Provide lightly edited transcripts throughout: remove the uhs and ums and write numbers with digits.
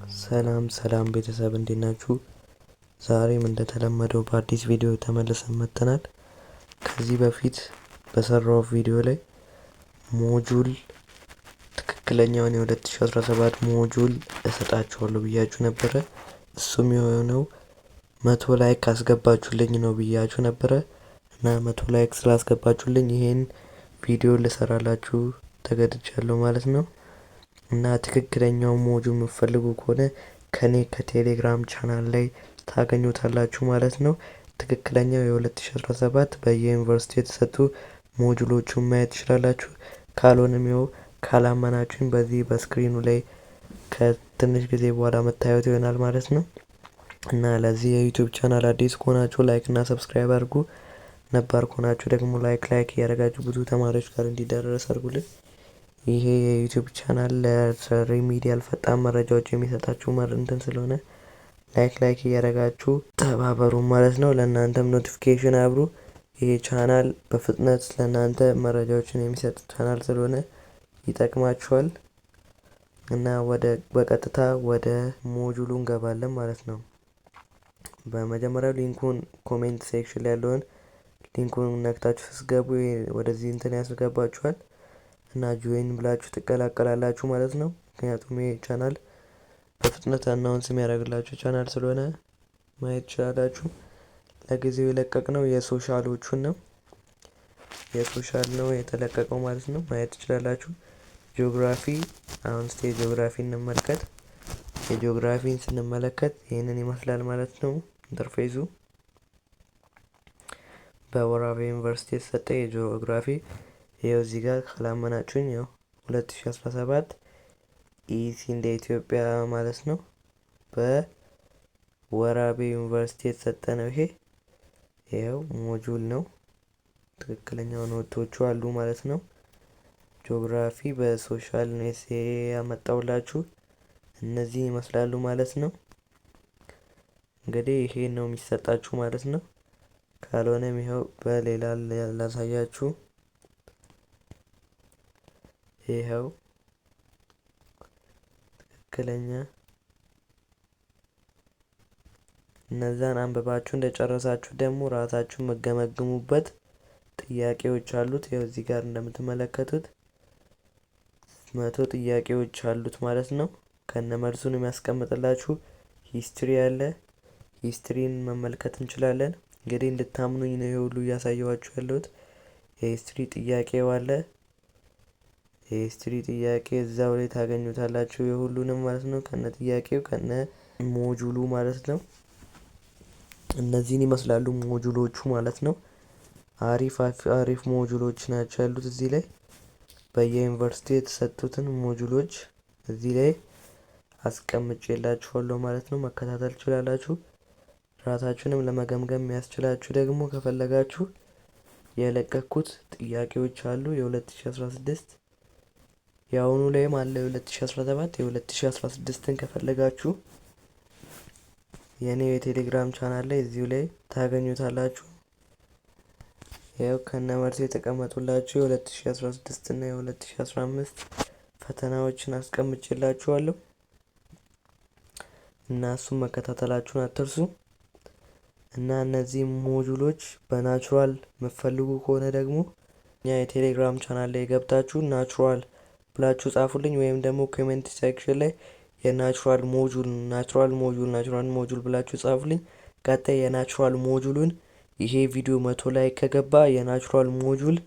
ሰላም ቤተሰብ እንዴት ናችሁ? ዛሬም እንደተለመደው በአዲስ ቪዲዮ ተመልሰን መጥተናል። ከዚህ በፊት በሰራው ቪዲዮ ላይ ሞጁል ትክክለኛውን የ2017 ሞጁል እሰጣችኋለሁ ብያችሁ ነበረ። እሱም የሆነው 100 ላይክ ካስገባችሁልኝ ነው ብያችሁ ነበረ እና 100 ላይክ ስላስገባችሁልኝ ይሄን ቪዲዮ ልሰራላችሁ ተገድጃለሁ ማለት ነው። እና ትክክለኛው ሞጁል የምትፈልጉ ከሆነ ከኔ ከቴሌግራም ቻናል ላይ ታገኙታላችሁ ማለት ነው። ትክክለኛው የ2017 በየዩኒቨርሲቲ የተሰጡ ሞጁሎቹን ማየት ትችላላችሁ። ካልሆነም ይኸው ካላመናችሁኝ በዚህ በስክሪኑ ላይ ከትንሽ ጊዜ በኋላ መታየት ይሆናል ማለት ነው። እና ለዚህ የዩቲዩብ ቻናል አዲስ ከሆናችሁ ላይክ እና ሰብስክራይብ አድርጉ። ነባር ከሆናችሁ ደግሞ ላይክ እያደረጋችሁ ብዙ ተማሪዎች ጋር እንዲደረስ አድርጉልን። ይሄ የዩቲዩብ ቻናል ለሪሚዲያል ፈጣን መረጃዎች የሚሰጣችሁ እንትን ስለሆነ ላይክ እያደረጋችሁ ተባበሩ ማለት ነው። ለእናንተም ኖቲፊኬሽን አብሩ። ይሄ ቻናል በፍጥነት ለእናንተ መረጃዎችን የሚሰጥ ቻናል ስለሆነ ይጠቅማችኋል። እና በቀጥታ ወደ ሞጁሉ እንገባለን ማለት ነው። በመጀመሪያው ሊንኩን ኮሜንት ሴክሽን ላይ ያለውን ሊንኩን ነክታችሁ ስትገቡ ወደዚህ እንትን ያስገባችኋል እና ጆይን ብላችሁ ትቀላቀላላችሁ ማለት ነው። ምክንያቱም ይሄ ቻናል በፍጥነት አናውንስ የሚያደርግላችሁ ቻናል ስለሆነ ማየት ትችላላችሁ። ለጊዜው የለቀቅነው የሶሻሎቹን ነው። የሶሻል ነው የተለቀቀው ማለት ነው። ማየት ትችላላችሁ። ጂኦግራፊ አሁን እስቲ ጂኦግራፊ እንመልከት። የጂኦግራፊን ስንመለከት ይሄንን ይመስላል ማለት ነው። ኢንተርፌሱ በወራቤ ዩኒቨርሲቲ የተሰጠ የጂኦግራፊ ይኸው እዚህ ጋር ካላመናችሁኝ ያው 2017 ኢሲ እንደ ኢትዮጵያ ማለት ነው። በወራቤ ዩኒቨርሲቲ የተሰጠ ነው። ይሄው ሞጁል ነው። ትክክለኛው ኖቶቹ አሉ ማለት ነው። ጂኦግራፊ በሶሻል ኔስ ያመጣውላችሁ እነዚህ ይመስላሉ ማለት ነው። እንግዲህ ይሄ ነው የሚሰጣችሁ ማለት ነው። ካልሆነም ይሄው በሌላ ላሳያችሁ። ይሄው ትክክለኛ እነዛን አንብባችሁ እንደጨረሳችሁ ደግሞ ራሳችሁ መገመግሙበት ጥያቄዎች አሉት። ይሄው እዚህ ጋር እንደምትመለከቱት 100 ጥያቄዎች አሉት ማለት ነው። ከነመልሱን የሚያስቀምጥላችሁ ሂስትሪ አለ። ሂስትሪን መመልከት እንችላለን። እንግዲህ እንድታምኑኝ ነው ይሄ ሁሉ እያሳየዋችሁ ያለሁት። የሂስትሪ ጥያቄው አለ። የሂስትሪ ጥያቄ እዛው ላይ ታገኙታላችሁ የሁሉንም ማለት ነው። ከነ ጥያቄው ከነ ሞጁሉ ማለት ነው። እነዚህን ይመስላሉ ሞጁሎቹ ማለት ነው። አሪፍ ሞጁሎች ናቸው ያሉት እዚህ ላይ በየዩኒቨርሲቲ የተሰጡትን ሞጁሎች እዚህ ላይ አስቀምጬላችኋለሁ ማለት ነው። መከታተል ትችላላችሁ። ራሳችሁንም ለመገምገም ያስችላችሁ ደግሞ ከፈለጋችሁ የለቀኩት ጥያቄዎች አሉ። የ2016 ያውኑ ላይም አለ የ2017 የ2016ን ከፈለጋችሁ የኔ የቴሌግራም ቻናል ላይ እዚሁ ላይ ታገኙታላችሁ። ያው ከነመርሱ የተቀመጡላችሁ የ2016 እና የ2015 ፈተናዎችን አስቀምጬላችኋለሁ እና እሱን መከታተላችሁን አትርሱ። እና እነዚህ ሞጁሎች በናቹራል መፈልጉ ከሆነ ደግሞ እኛ የቴሌግራም ቻናል ላይ ገብታችሁ ናቹራል ብላችሁ ጻፉልኝ፣ ወይም ደግሞ ኮሜንት ሴክሽን ላይ የናቹራል ሞጁል ብላችሁ ጻፉልኝ። ቀጣይ የናቹራል ሞጁሉን ይሄ ቪዲዮ 100 ላይ ከገባ የናቹራል ሞጁል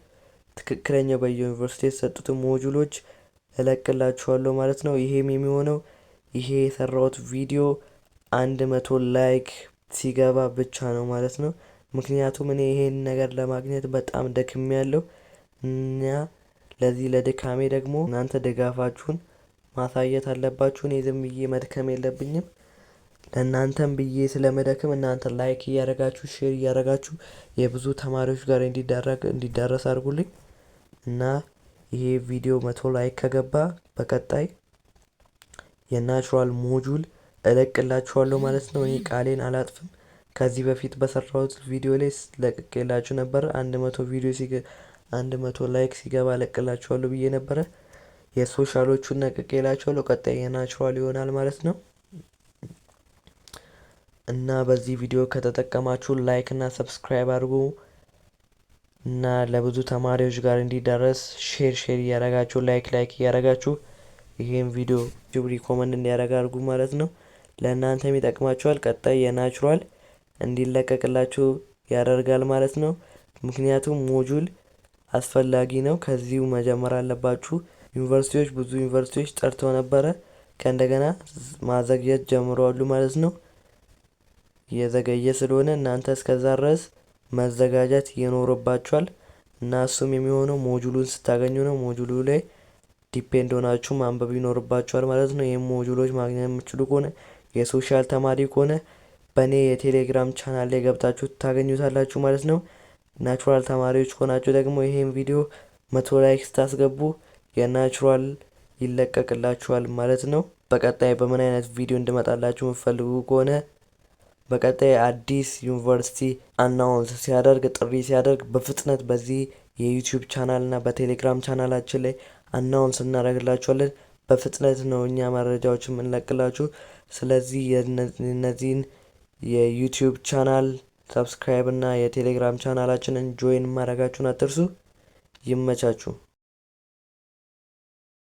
ትክክለኛ በዩኒቨርሲቲ የተሰጡትን ሞጁሎች እለቅላችኋለሁ ማለት ነው። ይሄም የሚሆነው ይሄ የሰራሁት ቪዲዮ 100 ላይክ ሲገባ ብቻ ነው ማለት ነው። ምክንያቱም እኔ ይሄን ነገር ለማግኘት በጣም ደክሜያለሁ እና ለዚህ ለድካሜ ደግሞ እናንተ ድጋፋችሁን ማሳየት አለባችሁ። እኔ ዝም ብዬ መድከም የለብኝም። ለእናንተም ብዬ ስለመደክም እናንተ ላይክ እያደረጋችሁ ሼር እያደረጋችሁ የብዙ ተማሪዎች ጋር እንዲዳረስ አድርጉልኝ እና ይሄ ቪዲዮ 100 ላይክ ከገባ በቀጣይ የናቹራል ሞጁል እለቅላችኋለሁ ማለት ነው። እኔ ቃሌን አላጥፍም። ከዚህ በፊት በሰራሁት ቪዲዮ ላይ ለቅቄላችሁ ነበር። 100 ላይክ ሲገባ እለቅላችኋለሁ ብዬ ነበረ። የሶሻሎቹን ለቅቄላችኋለሁ። ቀጣይ የናቹራል ይሆናል ማለት ነው። እና በዚህ ቪዲዮ ከተጠቀማችሁ ላይክ እና ሰብስክራይብ አድርጉ እና ለብዙ ተማሪዎች ጋር እንዲደርስ ሼር እያደረጋችሁ ላይክ እያደረጋችሁ ይሄን ቪዲዮ ሪኮመንድ እንዲያደርግ አድርጉ ማለት ነው። ለእናንተም ይጠቅማችኋል። ቀጣይ የናቹራል እንዲለቀቅላችሁ ያደርጋል ማለት ነው። ምክንያቱም ሞጁል አስፈላጊ ነው። ከዚሁ መጀመር አለባችሁ። ብዙ ዩኒቨርሲቲዎች ጠርተው ነበረ። ከእንደገና ማዘግየት ጀምረዋል ማለት ነው። የዘገየ ስለሆነ እናንተ እስከዛ ድረስ መዘጋጀት ይኖርባችኋል እና እሱም የሚሆነው ሞጁሉን ስታገኙ ነው። ሞጁሉ ላይ ዲፔንድ ሆናችሁ ማንበብ ይኖርባችኋል ማለት ነው። ይህም ሞጁሎች ማግኘት የምትችሉ ከሆነ የሶሻል ተማሪ ከሆነ በእኔ የቴሌግራም ቻናል ላይ ገብታችሁ ታገኙታላችሁ ማለት ነው። ናቹራል ተማሪዎች ከሆናችሁ ደግሞ ይሄን ቪዲዮ 100 ላይክ ስታስገቡ የናቹራል ይለቀቅላችኋል ማለት ነው። በቀጣይ በምን አይነት ቪዲዮ እንድመጣላችሁ የምትፈልጉ ከሆነ በቀጣይ አዲስ ዩኒቨርሲቲ አናውንስ ሲያደርግ ጥሪ ሲያደርግ በፍጥነት በዚህ የዩቲዩብ ቻናል እና በቴሌግራም ቻናላችን ላይ አናውንስ እናደርግላችኋለን። በፍጥነት ነው እኛ መረጃዎችን የምንለቅላችሁ። ስለዚህ የነዚህን የዩቲዩብ ቻናል ሰብስክራይብ እና የቴሌግራም ቻናላችንን ጆይን ማድረጋችሁን አትርሱ። ይመቻችሁ።